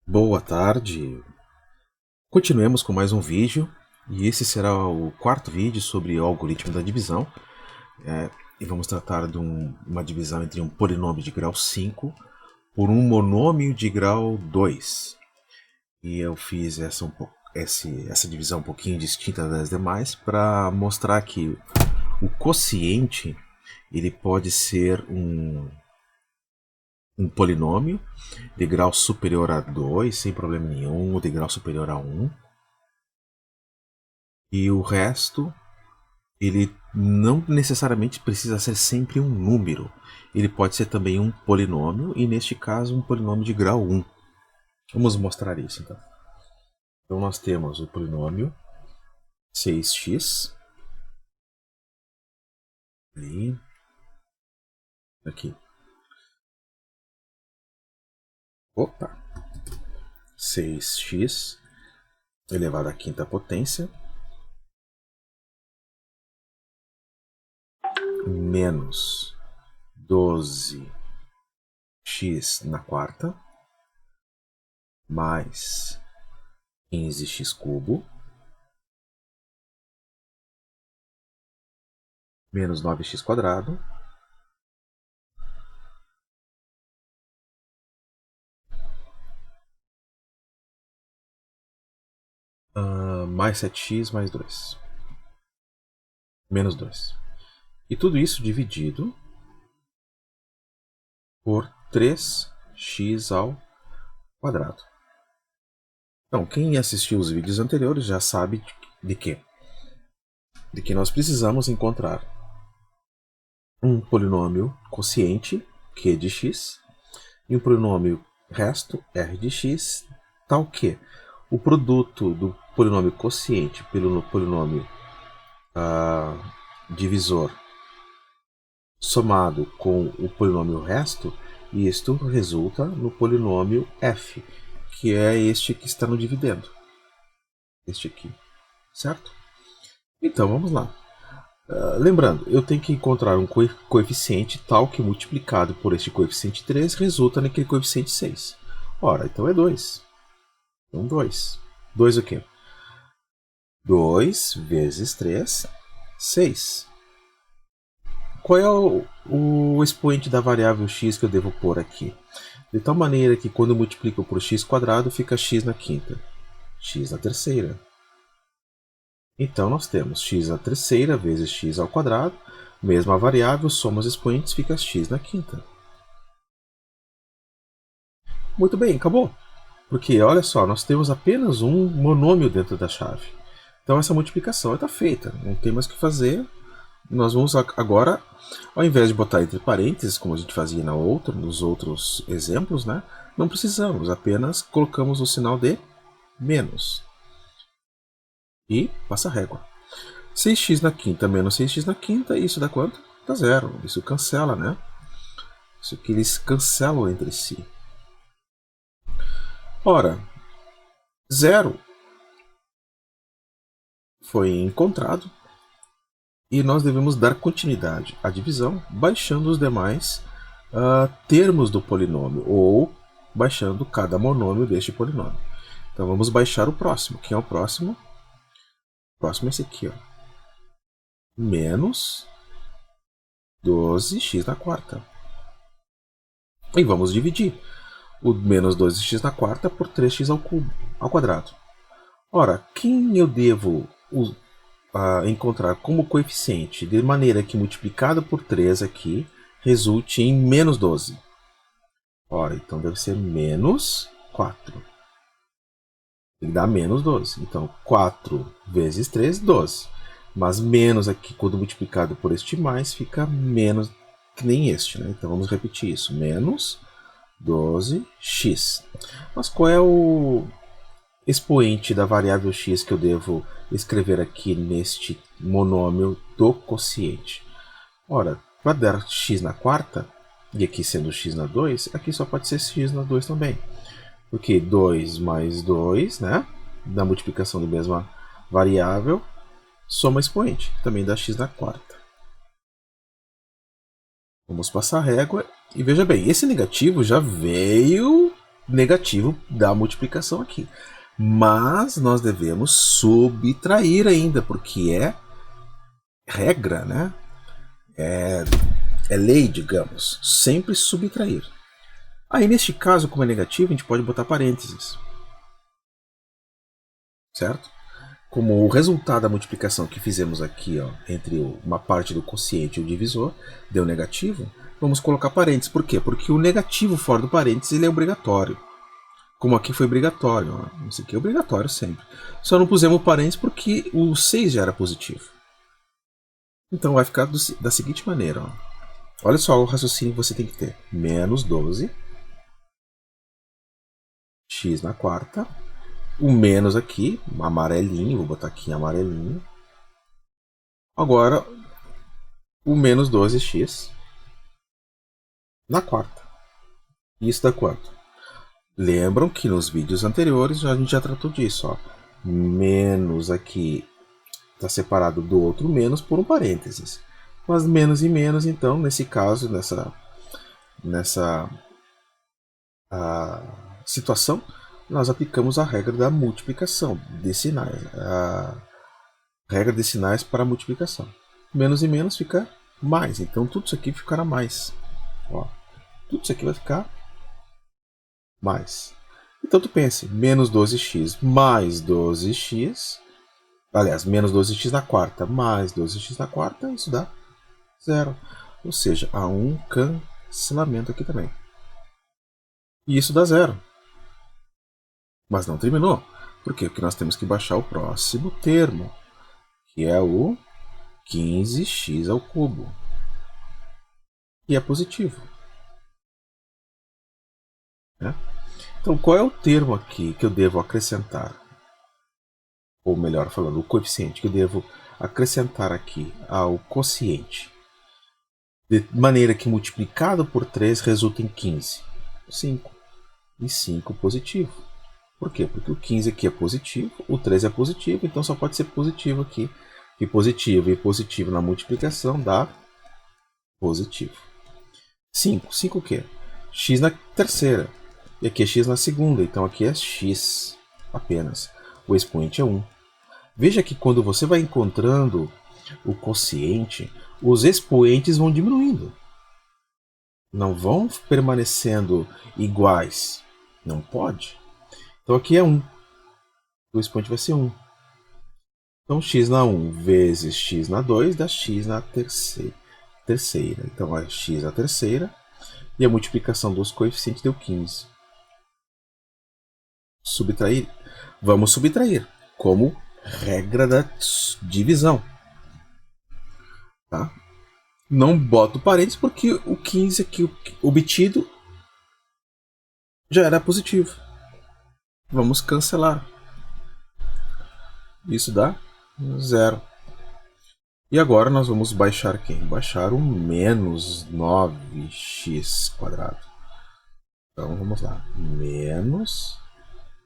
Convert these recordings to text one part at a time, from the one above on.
Boa tarde. Continuemos com mais um vídeo, e esse será o quarto vídeo sobre o algoritmo da divisão. E vamos tratar de uma divisão entre um polinômio de grau 5 por um monômio de grau 2. E eu fiz essa divisão um pouquinho distinta das demais para mostrar que o quociente ele pode ser um polinômio de grau superior a 2, sem problema nenhum, ou de grau superior a 1. E o resto, ele não necessariamente precisa ser sempre um número. Ele pode ser também um polinômio, e neste caso um polinômio de grau 1. Vamos mostrar isso então. Então nós temos o polinômio 6x. Aqui. Opa! 6x elevado à quinta potência menos 12x na quarta mais 15x cubo menos 9x quadrado mais 7x mais 2 menos 2. E tudo isso dividido por 3x ao quadrado. Então, quem assistiu os vídeos anteriores já sabe de quê? De que nós precisamos encontrar um polinômio quociente, q de x, e um polinômio resto, r de x, tal que o produto do polinômio quociente pelo polinômio divisor somado com o polinômio resto, e isto resulta no polinômio f, que é este que está no dividendo. Este aqui, certo? Então, vamos lá. Lembrando, eu tenho que encontrar um coeficiente tal que multiplicado por este coeficiente 3 resulta naquele coeficiente 6. Ora, então é 2. Então 2. 2 o quê? 2 vezes 3, 6. Qual é o expoente da variável x que eu devo pôr aqui? De tal maneira que quando eu multiplico por x quadrado fica x na quinta, x na terceira. Então nós temos x na terceira vezes x ao quadrado, mesma variável, soma os expoentes, fica x na quinta. Muito bem, acabou. Porque, olha só, nós temos apenas um monômio dentro da chave. Então essa multiplicação está feita, não tem mais o que fazer. Nós vamos agora, ao invés de botar entre parênteses, como a gente fazia nos outros exemplos, né, não precisamos, apenas colocamos o sinal de menos. E passa a régua. 6x na quinta menos 6x na quinta, isso dá quanto? Dá zero. Isso cancela, né? Isso aqui eles cancelam entre si. Ora, zero foi encontrado. E nós devemos dar continuidade à divisão baixando os demais termos do polinômio, ou baixando cada monômio deste polinômio. Então vamos baixar o próximo. Quem é o próximo? O próximo é esse aqui, ó. Menos 12x na quarta. E vamos dividir o menos 12x na quarta por 3x ao quadrado. Ora, quem eu devo encontrar como coeficiente de maneira que multiplicado por 3 aqui resulte em menos 12? Ora, então deve ser menos 4. Tem que dar menos 12. Então, 4 vezes 3, 12. Mas menos aqui, quando multiplicado por este mais, fica menos que nem este, né? Então, vamos repetir isso. Menos 12x. Mas qual é o expoente da variável x que eu devo escrever aqui neste monômio do quociente? Ora, para dar x na quarta, e aqui sendo x na 2, aqui só pode ser x na 2 também. Porque 2 mais 2, né, da multiplicação da mesma variável, soma expoente, também dá x na quarta. Vamos passar a régua e veja bem, esse negativo já veio negativo da multiplicação aqui. Mas nós devemos subtrair ainda, porque é regra, né? É lei, digamos, sempre subtrair. Aí neste caso, como é negativo, a gente pode botar parênteses. Certo? Como o resultado da multiplicação que fizemos aqui, ó, entre uma parte do quociente e o divisor, deu negativo, vamos colocar parênteses. Por quê? Porque o negativo fora do parênteses ele é obrigatório. Como aqui foi obrigatório. Ó. Isso aqui é obrigatório sempre. Só não pusemos parênteses porque o 6 já era positivo. Então vai ficar da seguinte maneira. Ó. Olha só o raciocínio que você tem que ter. Menos 12 x na quarta. O menos aqui, amarelinho, vou botar aqui em amarelinho. Agora, o menos 12x na quarta. Isso dá quanto? Lembram que nos vídeos anteriores a gente já tratou disso. Ó. Menos aqui está separado do outro menos por um parênteses. Mas menos e menos, então, nesse caso, nessa situação, nós aplicamos a regra da multiplicação de sinais. A regra de sinais para a multiplicação. Menos e menos fica mais. Então tudo isso aqui ficará mais. Ó, tudo isso aqui vai ficar mais. Então tu pense, menos 12x mais 12x. Aliás, menos 12x na quarta mais 12x na quarta, isso dá 0. Ou seja, há um cancelamento aqui também. E isso dá 0. Mas não terminou. Por quê? Porque nós temos que baixar o próximo termo, que é o 15x ao cubo. E é positivo. Né? Então, qual é o termo aqui que eu devo acrescentar? Ou melhor falando, o coeficiente que eu devo acrescentar aqui ao quociente. De maneira que multiplicado por 3 resulta em 15. 5. E 5 positivo. Por quê? Porque o 15 aqui é positivo, o 3 é positivo, então só pode ser positivo aqui. E positivo na multiplicação dá positivo. 5. 5 o quê? X na terceira. E aqui é x na segunda, então aqui é x apenas. O expoente é 1. Veja que quando você vai encontrando o quociente, os expoentes vão diminuindo. Não vão permanecendo iguais. Não pode. Então aqui é 1. O expoente vai ser 1. Então x na 1 vezes x na 2 dá x na terceira. Então é x na terceira. E a multiplicação dos coeficientes deu 15. Subtrair? Vamos subtrair, como regra da divisão. Tá? Não boto parênteses porque o 15 aqui obtido já era positivo. Vamos cancelar. Isso dá 0. E agora nós vamos baixar quem? Baixar o menos 9x quadrado. Então vamos lá. Menos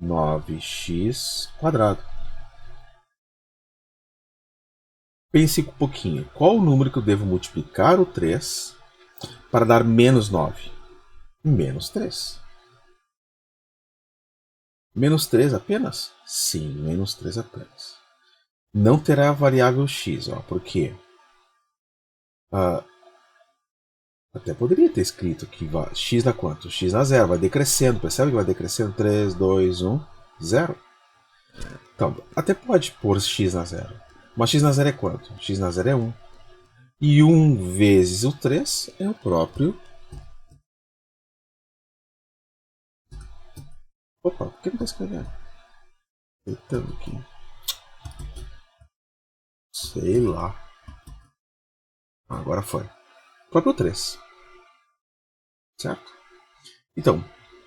9x quadrado. Pense um pouquinho. Qual o número que eu devo multiplicar o 3 para dar menos 9? Menos 3. Menos 3 apenas? Sim, menos 3 apenas. Não terá a variável x, ó, porque até poderia ter escrito que x dá quanto? X dá 0, vai decrescendo, percebe que vai decrescendo? 3, 2, 1, 0. Então, até pode pôr x na 0. Mas x na 0 é quanto? X na 0 é 1. E 1 vezes o 3 é o próprio... Opa, por que não está escrevendo? Tentando aqui. Sei lá. Agora foi. O próprio 3. Certo? Então,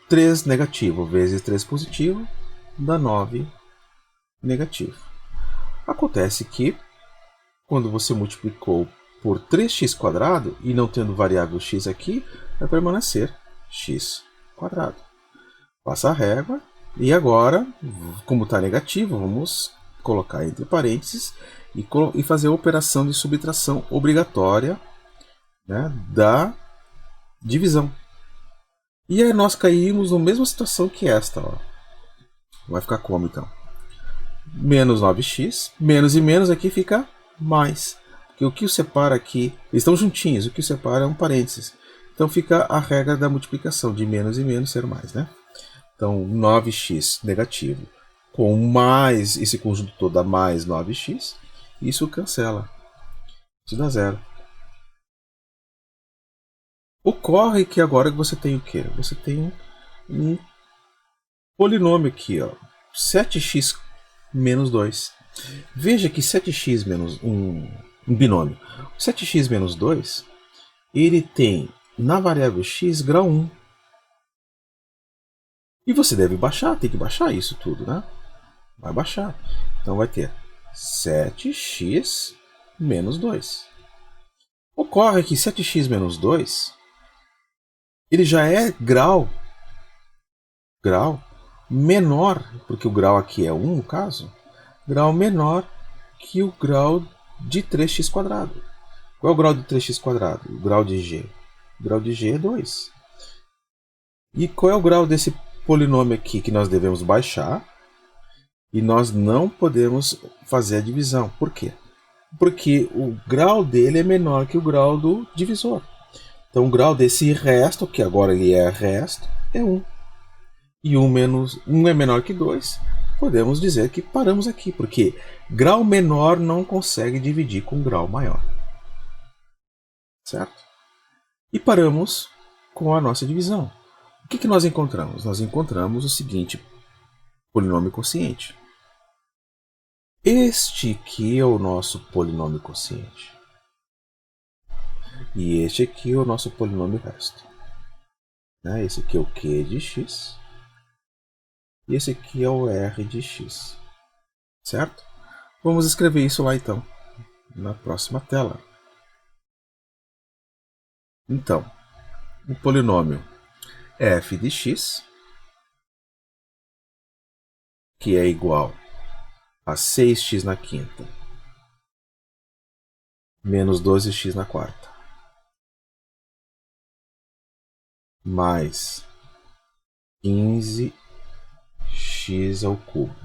3 negativo vezes 3 positivo dá 9 negativo. Acontece que, quando você multiplicou por 3x quadrado e não tendo variável x aqui, vai permanecer x quadrado. Passa a régua e agora, como está negativo, vamos colocar entre parênteses e fazer a operação de subtração obrigatória, né, da divisão. E aí nós caímos na mesma situação que esta. Ó. Vai ficar como então? Menos 9x, menos e menos aqui fica mais. Porque o que os separa aqui, eles estão juntinhos, o que os separa é um parênteses. Então fica a regra da multiplicação, de menos e menos ser mais, né? Então 9x negativo com mais esse conjunto todo dá mais 9x, isso cancela. Isso dá zero. Ocorre que agora você tem o quê? Você tem um polinômio aqui, ó, 7x menos 2. Veja que 7x menos um binômio. 7x menos 2, ele tem na variável x grau 1. E você deve baixar, tem que baixar isso tudo, né? Vai baixar. Então vai ter 7x menos 2. Ocorre que 7x menos 2, ele já é grau menor, porque o grau aqui é 1 no caso, grau menor que o grau de 3x quadrado. Qual é o grau de 3x quadrado? O grau de g. O grau de g é 2. E qual é o grau desse polinômio aqui que nós devemos baixar? E nós não podemos fazer a divisão. Por quê? Porque o grau dele é menor que o grau do divisor. Então o grau desse resto, que agora ele é resto, é 1. E 1 é menor que 2. Podemos dizer que paramos aqui, porque grau menor não consegue dividir com grau maior. Certo? E paramos com a nossa divisão. O que nós encontramos? Nós encontramos o seguinte polinômio quociente. Este aqui é o nosso polinômio quociente. E este aqui é o nosso polinômio resto. Esse aqui é o Q de x. E esse aqui é o R de x. Certo? Vamos escrever isso lá então, na próxima tela. Então, o polinômio f de x, que é igual a 6x na quinta, menos 12x na quarta, mais 15x ao cubo,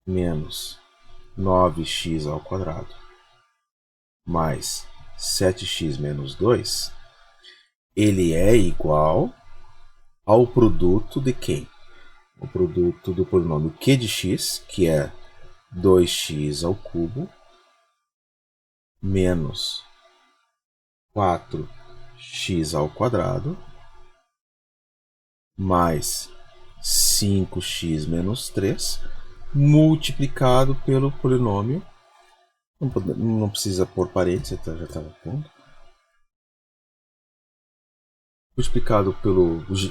menos 9x ao quadrado, mais 7x menos 2, ele é igual ao produto de quem? O produto do polinômio q de x, que é 2x ao cubo, menos 4x ao quadrado, mais 5x menos 3, multiplicado pelo polinômio, não precisa pôr parênteses, já estava pondo, multiplicado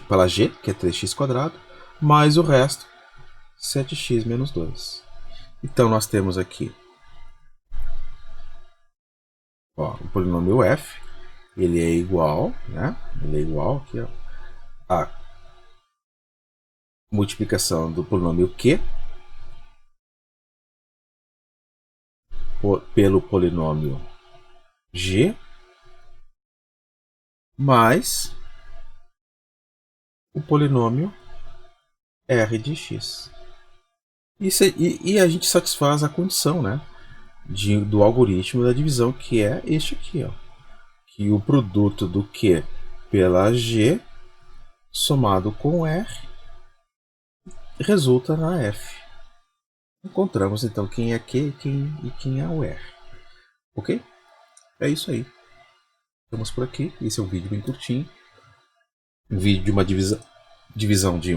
pela g, que é 3x quadrado, mais o resto, 7x menos 2. Então nós temos aqui o polinômio f, ele é igual, ele é igual aqui, a multiplicação do polinômio q pelo polinômio g mais o polinômio r de x. E a gente satisfaz a condição, do algoritmo da divisão, que é este aqui, que o produto do q pela g somado com r resulta na f. Encontramos então quem é q e quem é o r. Ok? É isso aí. Ficamos por aqui. Esse é um vídeo bem curtinho. Um vídeo de uma divisão de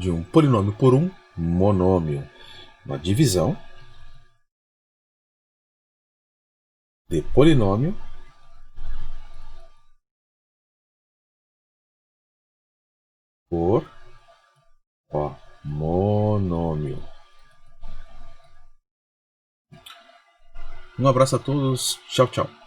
um polinômio por um monômio. Uma divisão de polinômio por monômio. Um abraço a todos. Tchau, tchau.